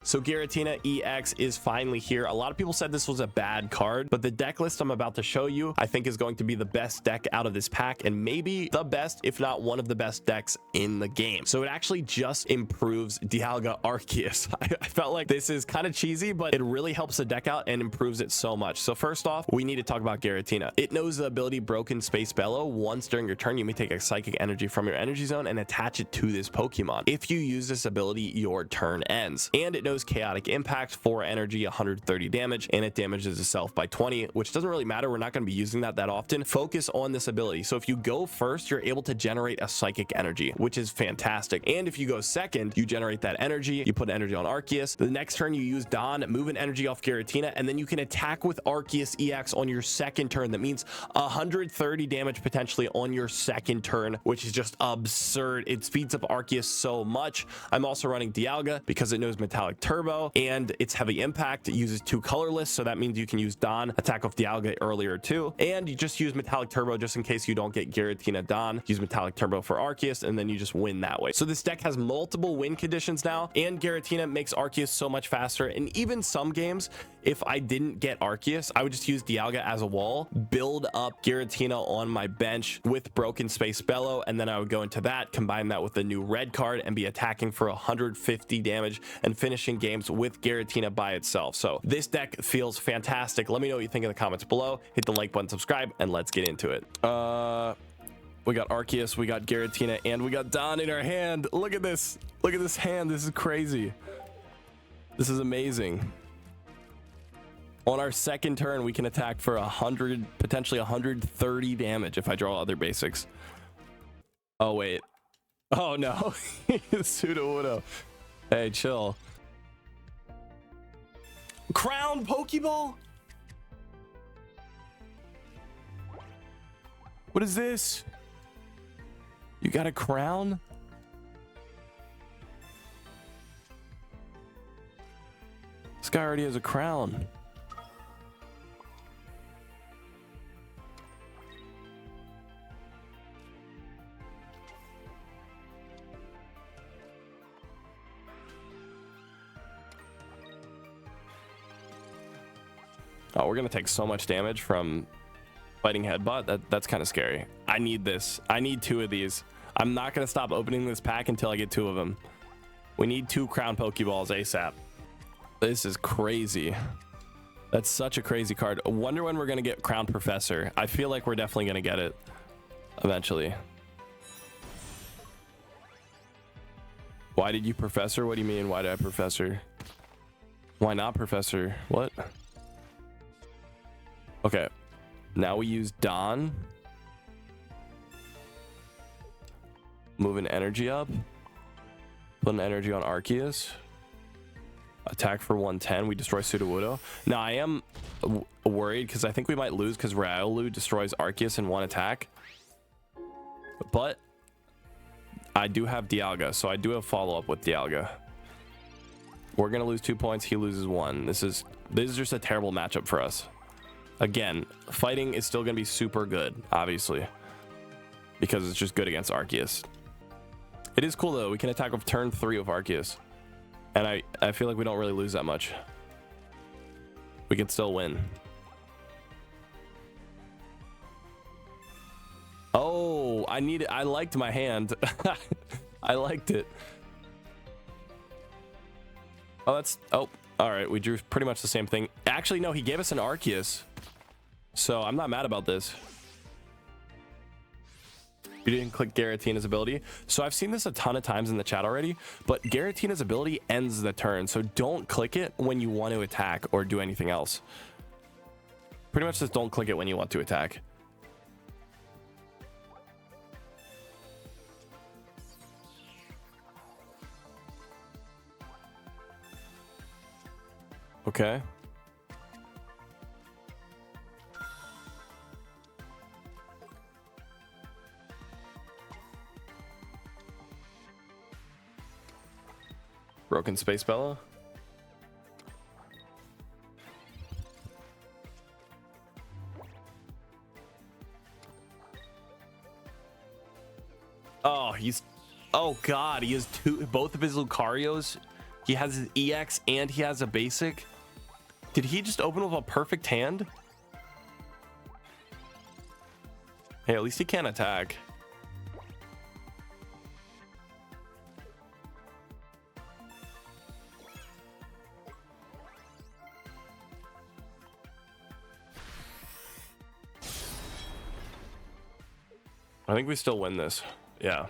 So Gueritina EX is finally here. A lot of people said this was a bad card, but the deck list I'm about to show you, I think is going to be the best deck out of this pack, and maybe the best, if not one of the best decks in the game. So it actually just improves Dialga Arceus. I felt like this is kind of cheesy, but it really helps the deck out and improves it so much. So first off, we need to talk about Gueritina. It knows the ability Broken Space Bellow. Once during your turn, you may take a psychic energy from your energy zone and attach it to this Pokemon. If you use this ability, your turn ends. And it knows Chaotic Impact, 4 energy, 130 damage, and it damages itself by 20, which doesn't really matter. We're not going to be using that often. Focus on this ability. So if you go first, you're able to generate a psychic energy, which is fantastic. And if you go second, you generate that energy, you put energy on Arceus. The next turn you use Dawn, move an energy off Gueritina, and then you can attack with Arceus EX on your second turn. That means 130 damage potentially on your second turn, which is just absurd. It speeds up Arceus so much. I'm also running Dialga because it knows Metallic Turbo and it's heavy impact. It uses 2 colorless, so that means you can use Dawn, attack off Dialga earlier too, and you just use Metallic Turbo just in case you don't get Giratina Dawn. Use Metallic Turbo for Arceus, and then you just win that way. So this deck has multiple win conditions now, and Giratina makes Arceus so much faster. And even some games, if I didn't get Arceus, I would just use Dialga as a wall, build up Giratina on my bench with Broken Space Bellow, and then I would go into that, combine that with the new red card, and be attacking for 150 damage and finishing games with Giratina by itself. So this deck feels fantastic. Let me know what you think in the comments below. Hit the like button, subscribe, and let's get into it. We got Arceus, we got Giratina, and we got Dawn in our hand. Look at this. Look at this hand. This is crazy. This is amazing. On our second turn, we can attack for 100, potentially 130 damage if I draw other basics. Oh, wait. Oh, no. Sudowoodo. Hey, chill. Crown Pokeball? What is this? You got a crown? This guy already has a crown. Oh, we're gonna take so much damage from fighting Headbutt. That's kind of scary. I need this. I need 2 of these. I'm not gonna stop opening this pack until I get 2 of them. We need 2 Crown Pokeballs ASAP. This is crazy. That's such a crazy card. I wonder when we're gonna get Crown Professor. I feel like we're definitely gonna get it eventually. Why did you Professor? What do you mean? Why did I Professor? Why not Professor? What? Okay, now we use Dawn. Move an energy up. Put an energy on Arceus. Attack for 110. We destroy Sudowoodo. Now I am worried because I think we might lose because Riolu destroys Arceus in 1 attack. But I do have Dialga, so I do have follow-up with Dialga. We're gonna lose 2 points. He loses 1. This is just a terrible matchup for us. Again, fighting is still going to be super good, obviously, because it's just good against Arceus. It is cool, though. We can attack with turn 3 of Arceus, and I feel like we don't really lose that much. We can still win. Oh, I liked my hand. I liked it. Oh, all right. We drew pretty much the same thing. Actually, no, he gave us an Arceus. So I'm not mad about this. You didn't click Giratina's ability. So I've seen this a ton of times in the chat already, but Giratina's ability ends the turn. So don't click it when you want to attack or do anything else. Pretty much just don't click it when you want to attack. Okay. Broken Space Bellow. Oh, oh god, he has both of his Lucarios. He has his EX and he has a basic. Did he just open with a perfect hand? Hey, at least he can't attack. I think we still win this. Yeah.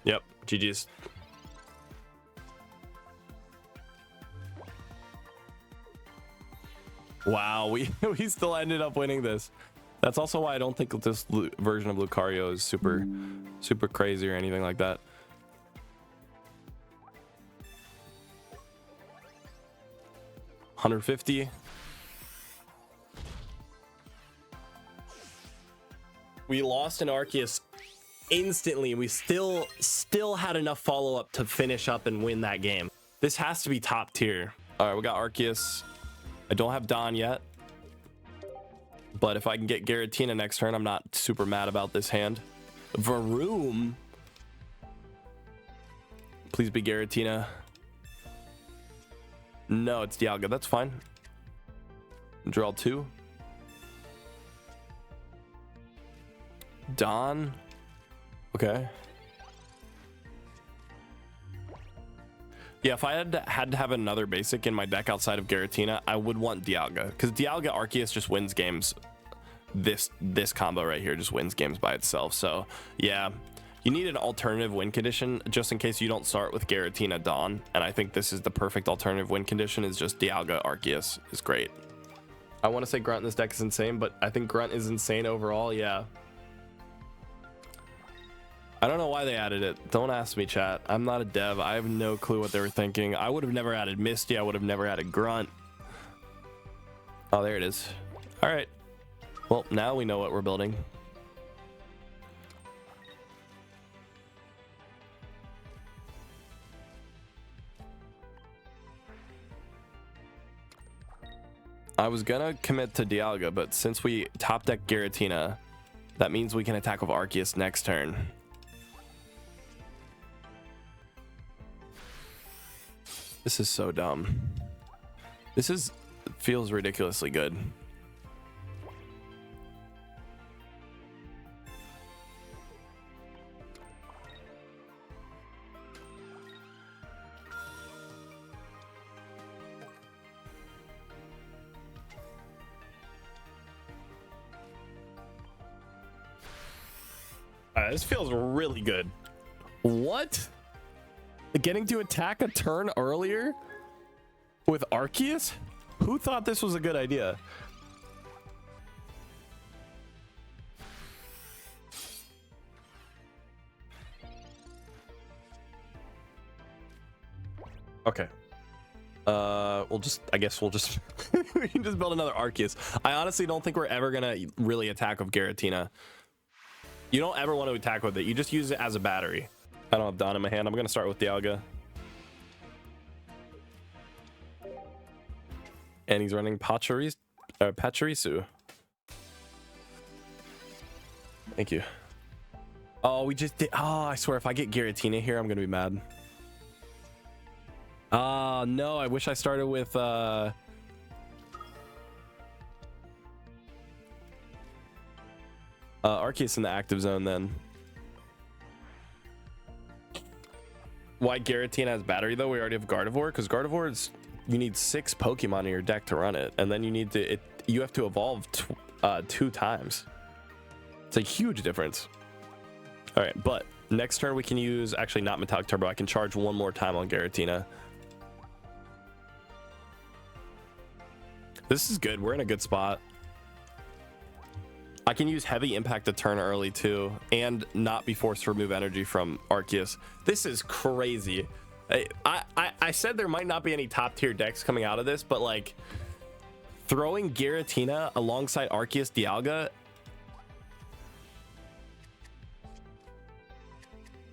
Yep. GG's. Wow, we still ended up winning this. That's also why I don't think this version of Lucario is super crazy or anything like that. $150. We lost an Arceus instantly. We still had enough follow-up to finish up and win that game. This has to be top tier. All right, we got Arceus. I don't have Don yet, but if I can get Gueritina next turn, I'm not super mad about this hand. Varoom. Please be Gueritina. No, it's Dialga. That's fine. Draw 2. Don. Okay. Yeah, if I had to have another basic in my deck outside of Gueritina, I would want Dialga, because Dialga Arceus just wins games. This combo right here just wins games by itself. So yeah, you need an alternative win condition just in case you don't start with Gueritina Dawn, and I think this is the perfect alternative win condition. Is just Dialga Arceus is great. I want to say Grunt in this deck is insane, but I think Grunt is insane overall. Yeah. I don't know why they added it. Don't ask me, chat. I'm not a dev. I have no clue what they were thinking. I would have never added Misty. I would have never added Grunt. Oh, there it is. All right. Well, now we know what we're building. I was gonna commit to Dialga, but since we top deck Gueritina, that means we can attack with Arceus next turn. This is so dumb. This feels ridiculously good. This feels really good. What? Getting to attack a turn earlier with Arceus? Who thought this was a good idea? Okay. I guess we'll just we can just build another Arceus. I honestly don't think we're ever gonna really attack with Gueritina. You don't ever want to attack with it. You just use it as a battery. I don't have Dawn in my hand. I'm gonna start with Dialga. And he's running Pachirisu. Thank you. Oh, we just did. Oh, I swear, if I get Gueritina here, I'm gonna be mad. No, I wish I started with Arceus in the active zone then. Why Gueritina has battery though? We already have Gardevoir, because Gardevoir is, you need 6 Pokemon in your deck to run it, and then you have to evolve 2 times. It's a huge difference. All right, but next turn we can use, actually not Metallic Turbo, I can charge 1 more time on Gueritina. This is good. We're in a good spot. I can use Heavy Impact to turn early too, and not be forced to remove energy from Arceus. This is crazy. I said there might not be any top tier decks coming out of this, but like throwing Gueritina alongside Arceus Dialga.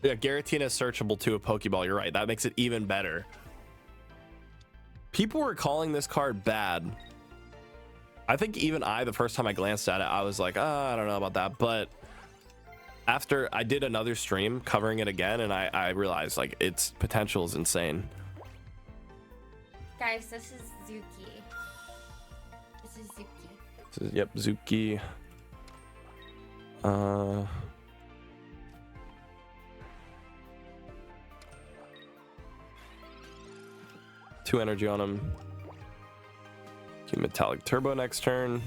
Yeah, Gueritina is searchable to a Pokeball. You're right. That makes it even better. People were calling this card bad. I think even the first time I glanced at it, I was like, I don't know about that. But after I did another stream covering it again, and I realized like its potential is insane. Guys, this is Zuki. This is Zuki. This is, yep, Zuki. 2 energy on him. Keep metallic turbo next turn.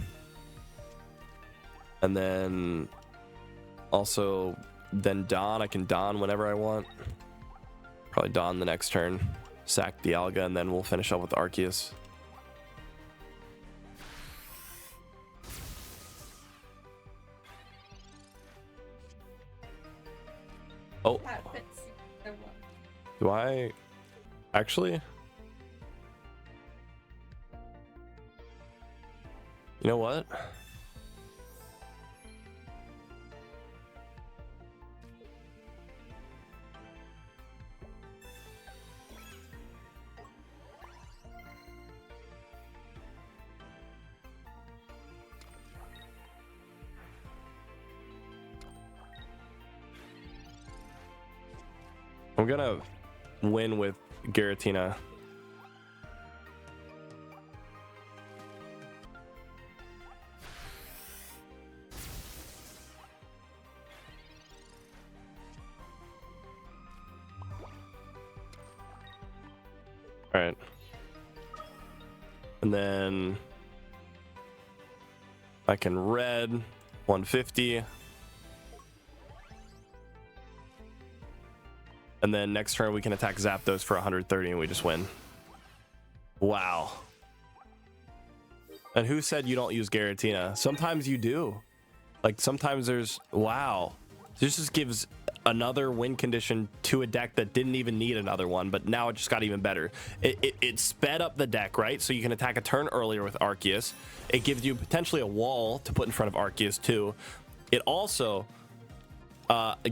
And then also then Dawn. I can Dawn whenever I want. Probably Dawn the next turn. Sack the Alga, and then we'll finish up with Arceus. Oh. Do I actually? You know what? I'm gonna win with Gueritina. All right. And then I can red 150. And then next turn we can attack Zapdos for 130 and we just win. Wow. And who said you don't use Gueritina? Sometimes you do. Like sometimes there's, wow. This just gives another win condition to a deck that didn't even need another one, but now it just got even better. It sped up the deck, right? So you can attack a turn earlier with Arceus. It gives you potentially a wall to put in front of Arceus too. It also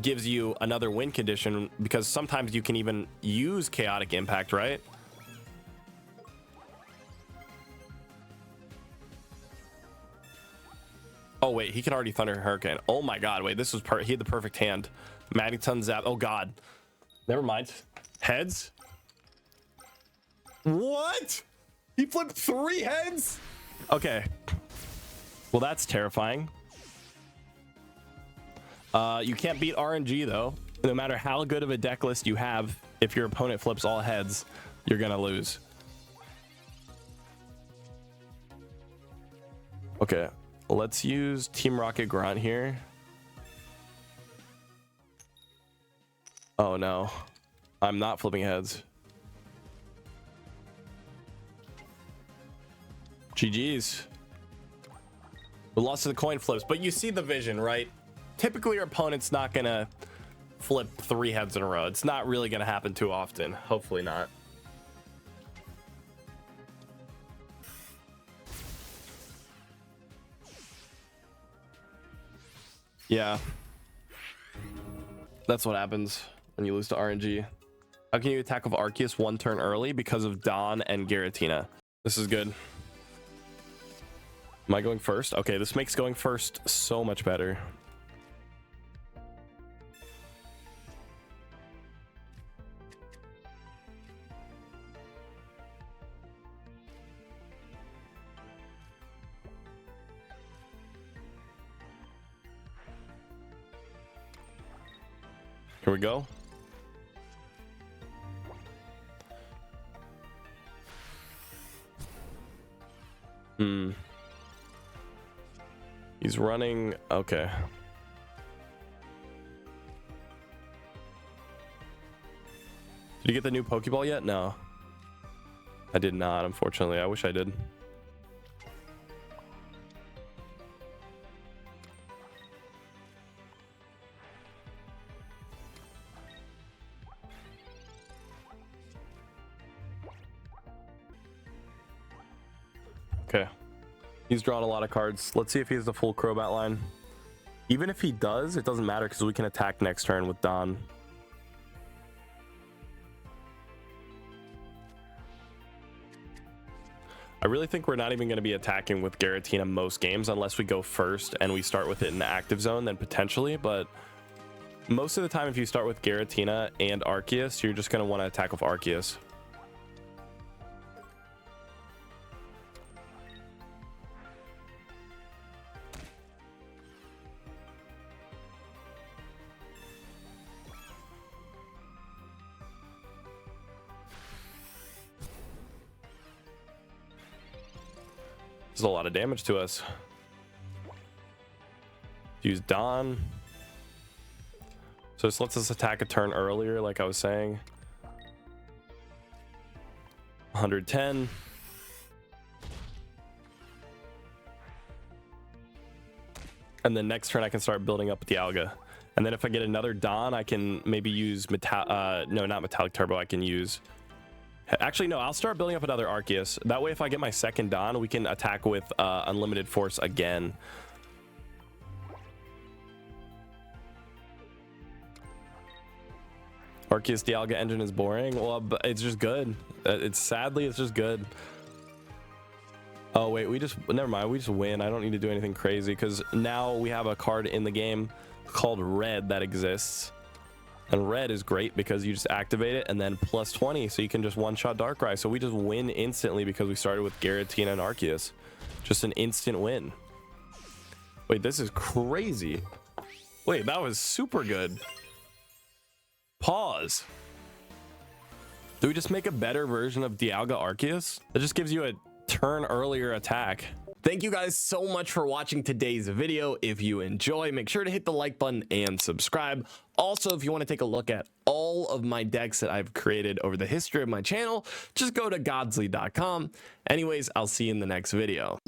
gives you another win condition because sometimes you can even use Chaotic Impact, right? Oh wait, he can already Thunder Hurricane. Oh my god, wait, this was he had the perfect hand. Magneton Zap. Oh god, never mind. Heads. What? He flipped 3 heads? Okay, well that's terrifying. You can't beat RNG though. No matter how good of a deck list you have, if your opponent flips all heads, you're gonna lose. Okay, let's use Team Rocket Grunt here. Oh no, I'm not flipping heads. GG's. We lost to the coin flips, but you see the vision, right? Typically your opponent's not gonna flip 3 heads in a row. It's not really gonna happen too often. Hopefully not. Yeah, that's what happens when you lose to RNG. How can you attack with Arceus 1 turn early? Because of Dawn and Gueritina. This is good. Am I going first? Okay, this makes going first so much better. Here we go. He's running. Okay. Did you get the new Pokeball yet? No. I did not, unfortunately. I wish I did. Okay. He's drawn a lot of cards. Let's see if he has the full Crobat line. Even if he does, it doesn't matter because we can attack next turn with Dawn. I really think we're not even going to be attacking with Gueritina most games unless we go first and we start with it in the active zone, then potentially. But most of the time, if you start with Gueritina and Arceus, you're just going to want to attack with Arceus. There's a lot of damage to us. Use Dawn. So this lets us attack a turn earlier, like I was saying. 110. And then next turn I can start building up the Dialga. And then if I get another Dawn, I can maybe use no, not Metallic Turbo. I can use... Actually, no, I'll start building up another Arceus. That way, if I get my second Dawn, we can attack with Unlimited Force again. Arceus Dialga engine is boring. Well, it's just good. Sadly, it's just good. Oh, wait, never mind. We just win. I don't need to do anything crazy because now we have a card in the game called Red that exists. And red is great because you just activate it and then plus 20, so you can just one-shot Darkrai. So we just win instantly because we started with Gueritina and Arceus. Just an instant win. Wait, this is crazy. Wait, that was super good. Pause. Do we just make a better version of Dialga Arceus? That just gives you a turn earlier attack. Thank you guys so much for watching today's video. If you enjoy, make sure to hit the like button and subscribe. Also, if you want to take a look at all of my decks that I've created over the history of my channel, just go to Godzly.com. Anyways, I'll see you in the next video.